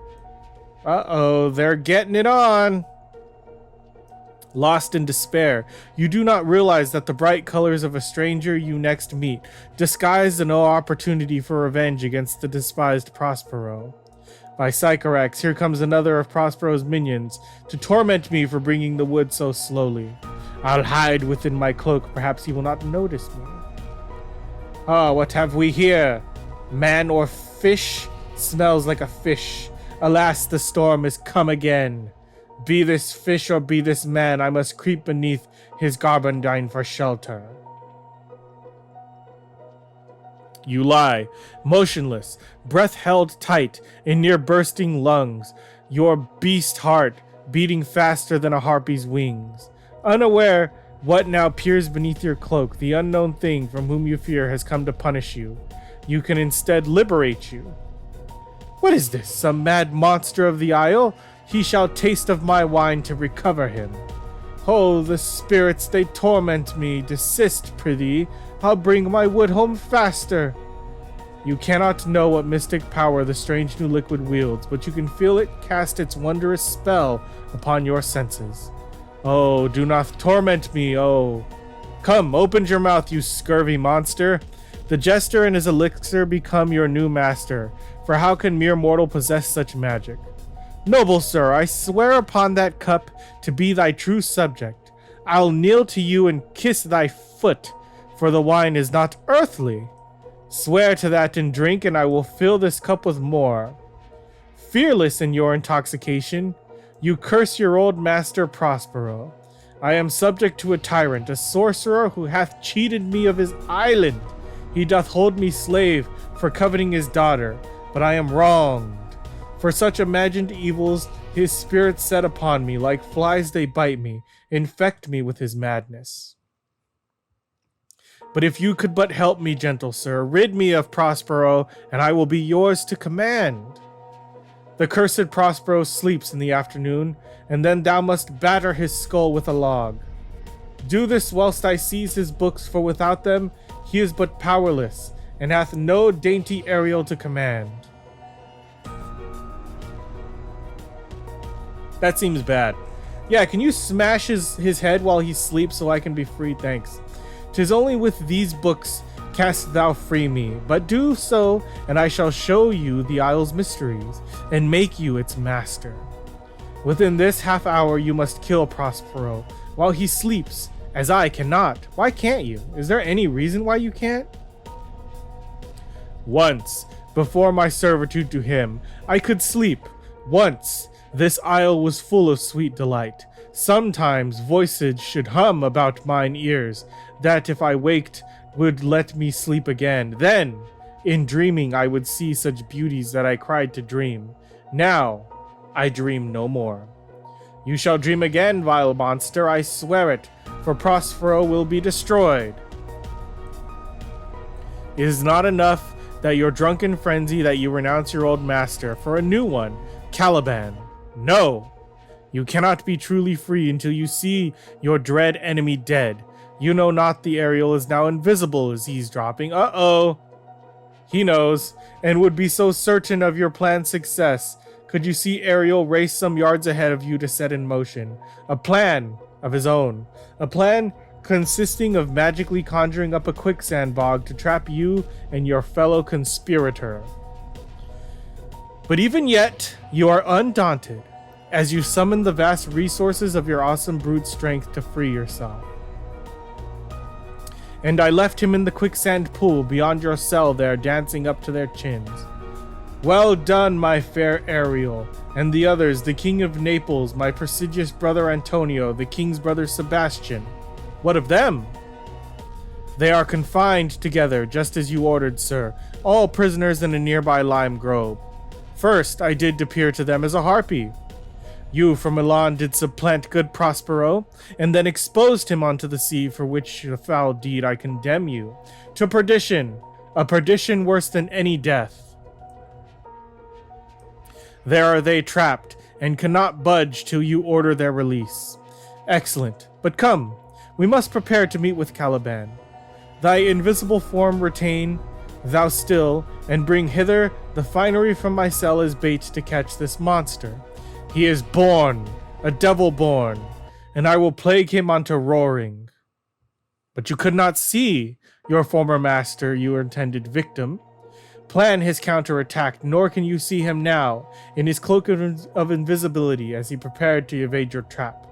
Uh-oh, they're getting it on. Lost in despair, you do not realize that the bright colors of a stranger you next meet disguise no opportunity for revenge against the despised Prospero. By Sycorax, here comes another of Prospero's minions to torment me for bringing the wood so slowly. I'll hide within my cloak, perhaps he will not notice me. Ah, what have we here? Man or fish? Smells like a fish. Alas, the storm is come again. Be this fish or be this man, I must creep beneath his garbandine for shelter. You lie, motionless, breath held tight in near bursting lungs, your beast heart beating faster than a harpy's wings. Unaware what now peers beneath your cloak, the unknown thing from whom you fear has come to punish you. You can instead liberate you. What is this, some mad monster of the isle? He shall taste of my wine to recover him. Oh, the spirits, they torment me. Desist, prithee. I'll bring my wood home faster. You cannot know what mystic power the strange new liquid wields, but you can feel it cast its wondrous spell upon your senses. Oh, do not torment me, oh. Come, open your mouth, you scurvy monster. The jester and his elixir become your new master, for how can mere mortal possess such magic? Noble sir, I swear upon that cup to be thy true subject. I'll kneel to you and kiss thy foot, for the wine is not earthly. Swear to that and drink, and I will fill this cup with more. Fearless in your intoxication, you curse your old master Prospero. I am subject to a tyrant, a sorcerer who hath cheated me of his island. He doth hold me slave for coveting his daughter, but I am wronged. For such imagined evils, his spirit set upon me, like flies they bite me, infect me with his madness. But if you could but help me, gentle sir, rid me of Prospero, and I will be yours to command. The cursed Prospero sleeps in the afternoon, and then thou must batter his skull with a log. Do this whilst I seize his books, for without them he is but powerless, and hath no dainty Ariel to command. That seems bad. Yeah, can you smash his head while he sleeps so I can be free? Thanks. 'Tis only with these books cast thou free me, but do so, and I shall show you the isle's mysteries, and make you its master. Within this half hour you must kill Prospero, while he sleeps, as I cannot. Why can't you? Is there any reason why you can't? Once, before my servitude to him, I could sleep. Once, this isle was full of sweet delight. Sometimes voices should hum about mine ears, that if I waked would let me sleep again. Then, in dreaming, I would see such beauties that I cried to dream. Now, I dream no more. You shall dream again, vile monster, I swear it, for Prospero will be destroyed. It is not enough that your drunken frenzy that you renounce your old master for a new one, Caliban. No! You cannot be truly free until you see your dread enemy dead. You know not the Ariel is now invisible as eavesdropping. Uh-oh! He knows, and would be so certain of your plan's success. Could you see Ariel race some yards ahead of you to set in motion a plan of his own. A plan consisting of magically conjuring up a quicksand bog to trap you and your fellow conspirator. But even yet, you are undaunted, as you summon the vast resources of your awesome brute strength to free yourself. And I left him in the quicksand pool beyond your cell there, dancing up to their chins. Well done, my fair Ariel, and the others, the King of Naples, my prestigious brother Antonio, the King's brother Sebastian. What of them? They are confined together, just as you ordered, sir, all prisoners in a nearby lime grove. First, I did appear to them as a harpy. You from Milan did supplant good Prospero, and then exposed him onto the sea, for which a foul deed I condemn you. To perdition, a perdition worse than any death. There are they trapped, and cannot budge till you order their release. Excellent, but come, we must prepare to meet with Caliban. Thy invisible form retain thou still, and bring hither the finery from my cell as bait to catch this monster. He is born, a devil born, and I will plague him unto roaring. But you could not see your former master, your intended victim. Plan his counterattack, nor can you see him now, in his cloak of invisibility, as he prepared to evade your trap.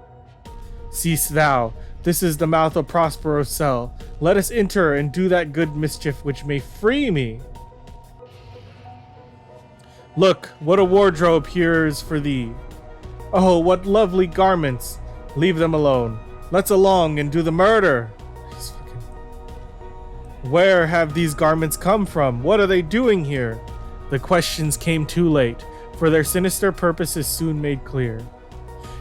Seest thou, this is the mouth of Prospero's cell. Let us enter and do that good mischief which may free me. Look, what a wardrobe here is for thee. Oh, what lovely garments. Leave them alone. Let's along and do the murder. Where have these garments come from? What are they doing here? The questions came too late, for their sinister purpose is soon made clear.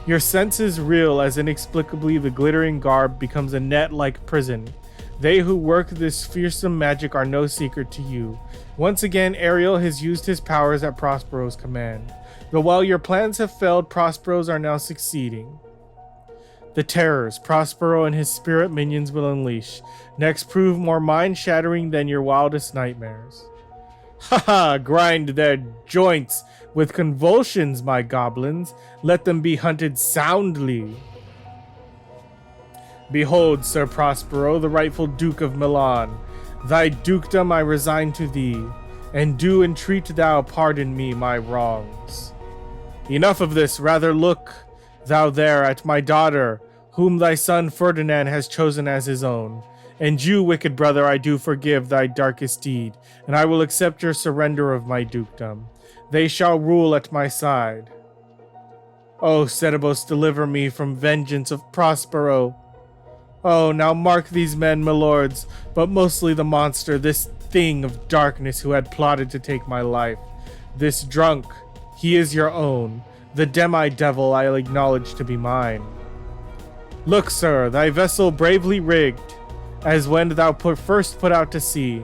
Your senses reel as inexplicably the glittering garb becomes a net-like prison. They who work this fearsome magic are no secret to you. Once again, Ariel has used his powers at Prospero's command. But while your plans have failed, Prospero's are now succeeding. The terrors Prospero and his spirit minions will unleash next prove more mind-shattering than your wildest nightmares. Haha, grind their joints with convulsions, my goblins. Let them be hunted soundly. Behold, Sir Prospero, the rightful Duke of Milan. Thy dukedom I resign to thee, and do entreat thou pardon me my wrongs. Enough of this, rather look thou there at my daughter, whom thy son Ferdinand has chosen as his own. And you, wicked brother, I do forgive thy darkest deed, and I will accept your surrender of my dukedom. They shall rule at my side. O Setebos, deliver me from vengeance of Prospero. Oh, now mark these men, my lords, but mostly the monster, this thing of darkness who had plotted to take my life. This drunk, he is your own. The demi-devil I'll acknowledge to be mine. Look, sir, thy vessel bravely rigged, as when thou first put out to sea.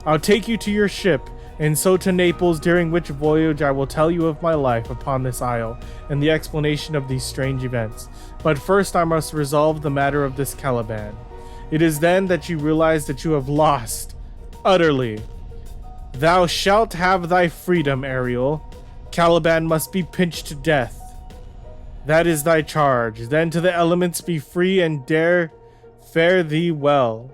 I'll take you to your ship, and so to Naples, during which voyage I will tell you of my life upon this isle, and the explanation of these strange events. But first I must resolve the matter of this Caliban. It is then that you realize that you have lost, utterly. Thou shalt have thy freedom, Ariel. Caliban must be pinched to death. That is thy charge. Then to the elements be free and dare fare thee well.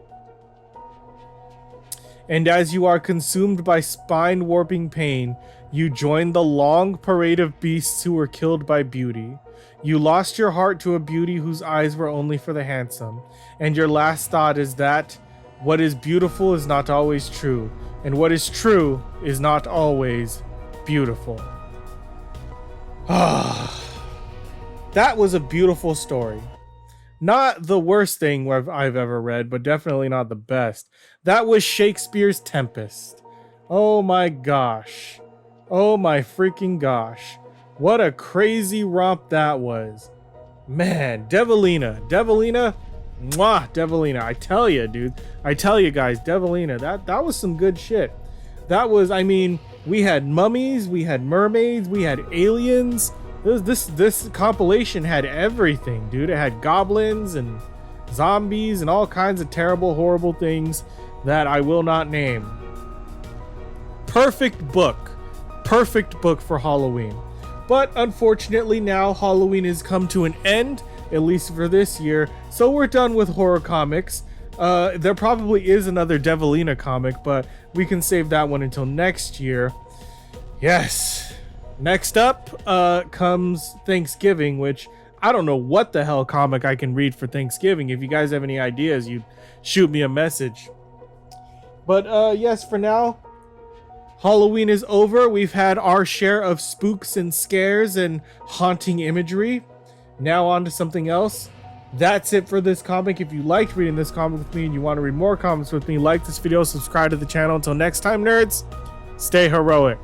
And as you are consumed by spine-warping pain, you join the long parade of beasts who were killed by beauty. You lost your heart to a beauty whose eyes were only for the handsome, and your last thought is that what is beautiful is not always true, and what is true is not always beautiful. That was a beautiful story. Not the worst thing I've ever read, but definitely not the best. That was Shakespeare's Tempest. Oh my gosh. Oh my freaking gosh. What a crazy romp that was. Man, Devilina. Mwah, Devilina. I tell you, dude. I tell you guys, Devilina, that was some good shit. That was, I mean, we had mummies, we had mermaids, we had aliens. This compilation had everything, dude. It had goblins and zombies and all kinds of terrible, horrible things that I will not name. Perfect book for Halloween. But unfortunately now Halloween has come to an end, at least for this year, so we're done with horror comics. There probably is another Devilina comic, but we can save that one until next year. Yes. Next up comes Thanksgiving, which I don't know what the hell comic I can read for Thanksgiving. If you guys have any ideas, you shoot me a message. But yes, for now, Halloween is over. We've had our share of spooks and scares and haunting imagery. Now on to something else. That's it for this comic. If you liked reading this comic with me and you want to read more comics with me, like this video, subscribe to the channel. Until next time, nerds, stay heroic.